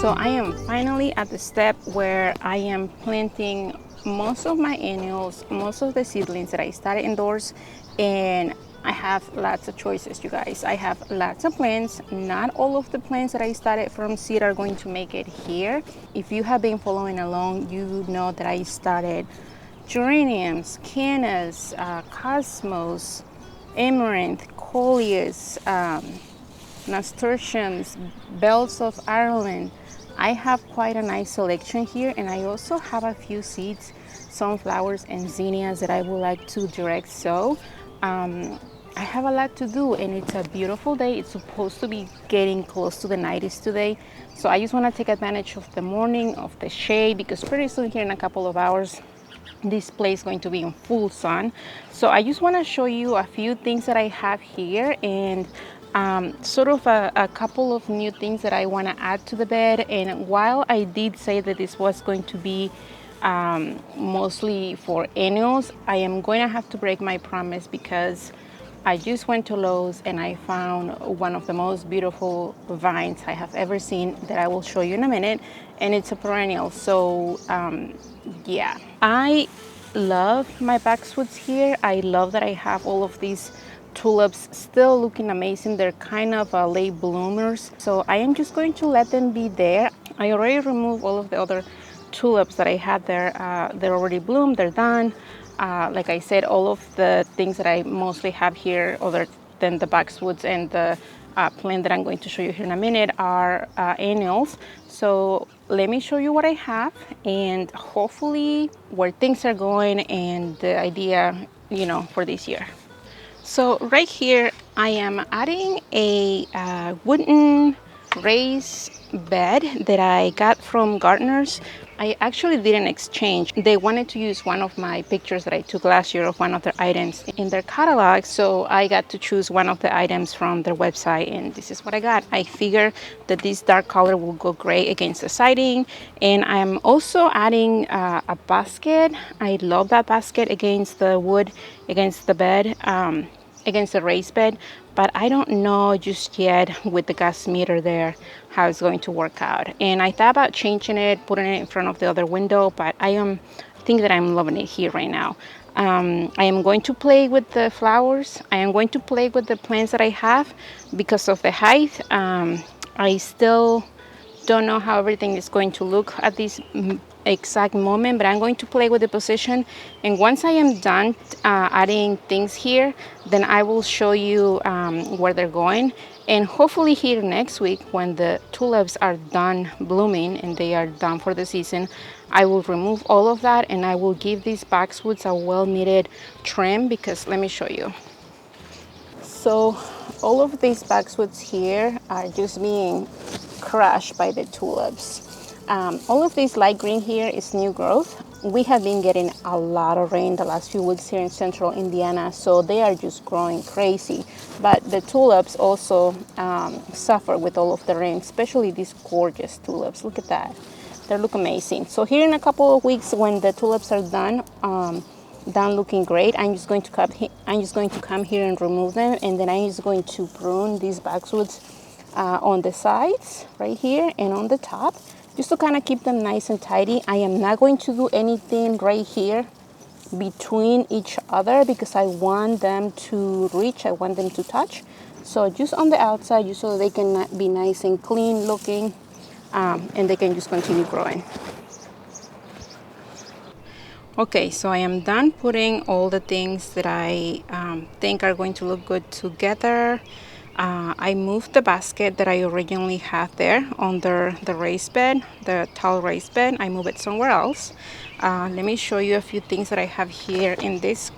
So I am finally at the step where I am planting most of my annuals, most of the seedlings that I started indoors, and I have lots of choices, you guys. I have lots of plants. Not all of the plants that I started from seed are going to make it here. If you have been following along, you know that I started geraniums, cannas, cosmos, amaranth, coleus, Nasturtiums, bells of Ireland. I have quite a nice selection here, and I also have a few seeds, sunflowers and zinnias that I would like to direct sow. I have a lot to do, and it's a beautiful day. It's supposed to be getting close to the 90s today, so I just want to take advantage of the morning, of the shade, because pretty soon here in a couple of hours this place is going to be in full sun. So I just want to show you a few things that I have here, and sort of a couple of new things that I want to add to the bed. And while I did say that this was going to be mostly for annuals, I am going to have to break my promise, because I just went to Lowe's and I found one of the most beautiful vines I have ever seen that I will show you in a minute, and it's a perennial. So yeah, I love my boxwoods here. I love that I have all of these tulips still looking amazing. They're kind of late bloomers, so I am just going to let them be there. I already removed all of the other tulips that I had there. They're already bloomed, they're done. Like I said, all of the things that I mostly have here, other than the boxwoods and the plant that I'm going to show you here in a minute, are annuals. So let me show you what I have, and hopefully where things are going and the idea, you know, for this year. So right here, I am adding a wooden raised bed that I got from gardeners. I actually did an exchange. They wanted to use one of my pictures that I took last year of one of their items in their catalog, so I got to choose one of the items from their website, and this is what I got. I figured that this dark color will go great against the siding, and I'm also adding a basket. I love that basket against the wood, against the bed, against the raised bed, but I don't know just yet with the gas meter there how it's going to work out. And I thought about changing it, putting it in front of the other window, but I think that I'm loving it here right now. I am going to play with the flowers. I am going to play with the plants that I have because of the height. I still don't know how everything is going to look at this exact moment, but I'm going to play with the position, and once I am done adding things here, then I will show you where they're going. And hopefully here next week, when the tulips are done blooming and they are done for the season, I will remove all of that and I will give these boxwoods a well needed trim, because let me show you. So all of these boxwoods here are just being crushed by the tulips. All of this light green here is new growth. We have been getting a lot of rain the last few weeks here in central Indiana, so they are just growing crazy. But the tulips also suffer with all of the rain, especially these gorgeous tulips. Look at that. They look amazing. So here in a couple of weeks, when the tulips are done looking great, I'm just going to come here and remove them, and then I'm just going to prune these boxwoods on the sides right here and on the top, just to kind of keep them nice and tidy. I am not going to do anything right here between each other because I want them to reach, I want them to touch. So just on the outside, just so they can be nice and clean looking, and they can just continue growing. Okay, so I am done putting all the things that I think are going to look good together. I moved the basket that I originally had there under the raised bed, the tall raised bed. I moved it somewhere else. Let me show you a few things that I have here in this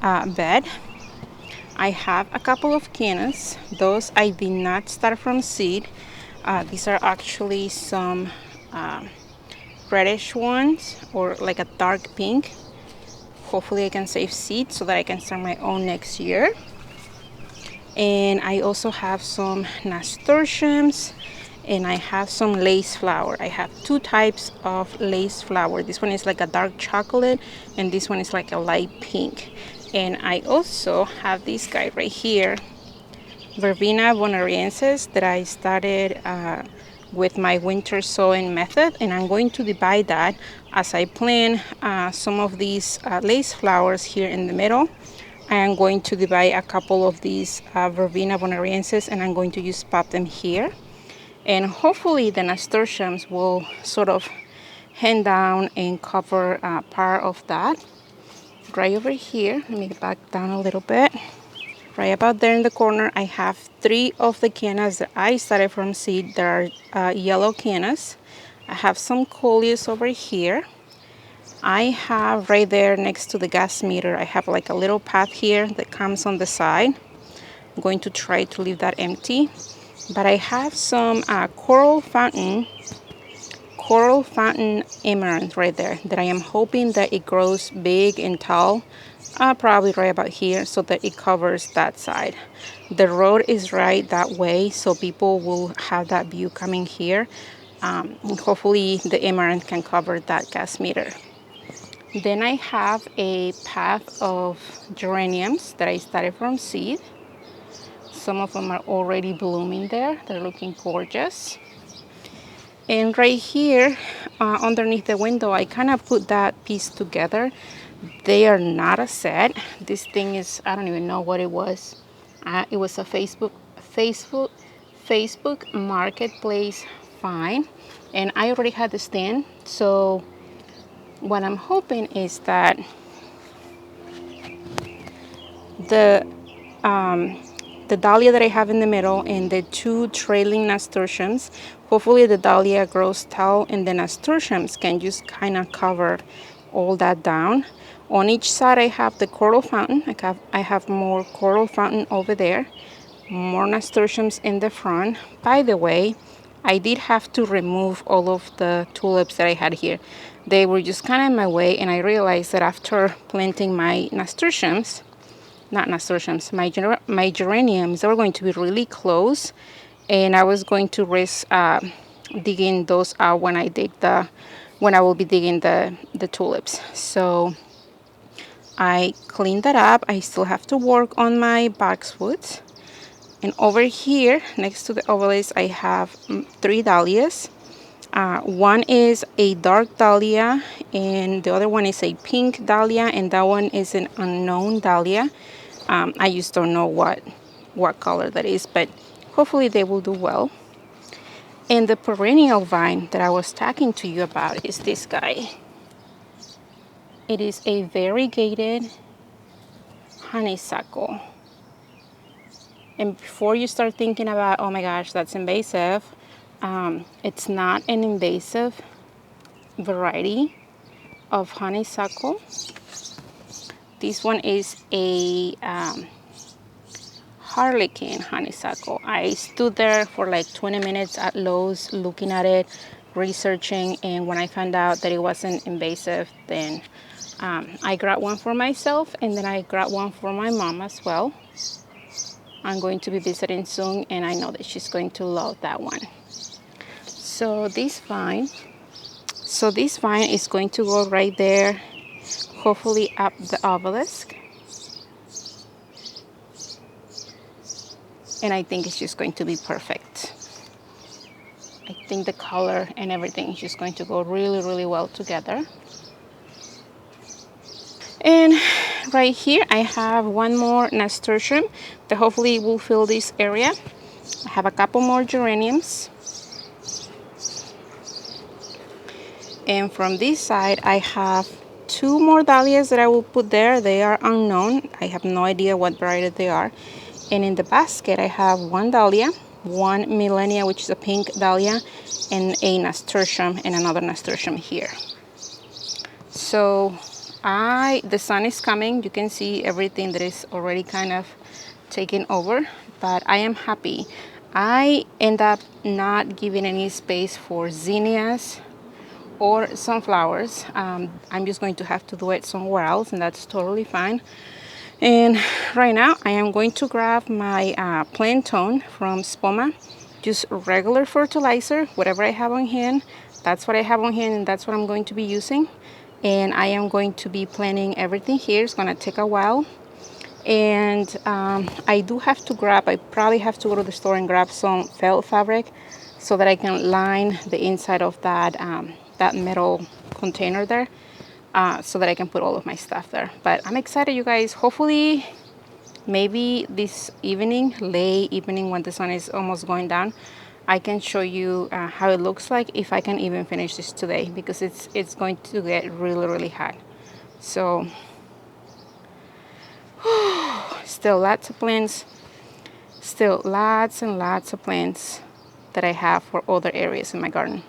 bed. I have a couple of cannas. Those I did not start from seed. These are actually some reddish ones, or like a dark pink. Hopefully I can save seeds so that I can start my own next year. And I also have some nasturtiums, and I have some lace flower. I have two types of lace flower. This one is like a dark chocolate, and this one is like a light pink. And I also have this guy right here, Verbena bonariensis, that I started with my winter sowing method, and I'm going to divide that as I plant some of these lace flowers here in the middle. I am going to divide a couple of these Verbena bonariensis, and I'm going to just pop them here. And hopefully the nasturtiums will sort of hand down and cover part of that. Right over here, let me back down a little bit. Right about there in the corner, I have 3 of the cannas that I started from seed. There are yellow cannas. I have some coleus over here. I have right there next to the gas meter, I have like a little path here that comes on the side. I'm going to try to leave that empty. But I have some coral fountain amaranth right there that I am hoping that it grows big and tall, probably right about here, so that it covers that side. The road is right that way, so people will have that view coming here. Hopefully the amaranth can cover that gas meter. Then I have a path of geraniums that I started from seed. Some of them are already blooming there. They're looking gorgeous. And right here, underneath the window, I kind of put that piece together. They are not a set. This thing is, I don't even know what it was. It was a Facebook Marketplace find. And I already had the stand. So what I'm hoping is that the dahlia that I have in the middle and the 2 trailing nasturtiums, hopefully the dahlia grows tall and the nasturtiums can just kind of cover all that down. On each side I have the coral fountain. I have more coral fountain over there, more nasturtiums in the front. By the way, I did have to remove all of the tulips that I had here. They were just kind of in my way, and I realized that after planting my nasturtiums, my geraniums, they were going to be really close, and I was going to risk digging those out when I will be digging the tulips. So I cleaned that up. I still have to work on my boxwoods. And over here, next to the obelisks, I have 3 dahlias. One is a dark dahlia, and the other one is a pink dahlia, and that one is an unknown dahlia. I just don't know what color that is, but hopefully they will do well. And the perennial vine that I was talking to you about is this guy. It is a variegated honeysuckle. And before you start thinking about, oh my gosh, that's invasive, it's not an invasive variety of honeysuckle. This one is a Harlequin honeysuckle. I stood there for like 20 minutes at Lowe's looking at it, researching, and when I found out that it wasn't invasive, then I grabbed one for myself, and then I grabbed one for my mom as well. I'm going to be visiting soon, and I know that she's going to love that one. So this vine is going to go right there, hopefully up the obelisk. And I think it's just going to be perfect. I think the color and everything is just going to go really, really well together. And right here I have one more nasturtium that hopefully will fill this area. I have a couple more geraniums. And from this side I have 2 more dahlias that I will put there. They are unknown. I have no idea what variety they are. And in the basket I have 1 dahlia, 1 millenia, which is a pink dahlia, and a nasturtium and another nasturtium here. So the sun is coming. You can see everything that is already kind of taken over, but I am happy. I end up not giving any space for zinnias or sunflowers. I'm just going to have to do it somewhere else, and that's totally fine. And right now I am going to grab my plant tone from Spoma, just regular fertilizer, whatever I have on hand. That's what I have on hand, and that's what I'm going to be using. And I am going to be planting everything here. It's gonna take a while. And I do have to grab, I probably have to go to the store and grab some felt fabric so that I can line the inside of that that metal container there, so that I can put all of my stuff there. But I'm excited, you guys. Hopefully maybe this evening, late evening, when the sun is almost going down, I can show you how it looks like, if I can even finish this today, because it's going to get really hot. So still lots of plants, still lots and lots of plants that I have for other areas in my garden.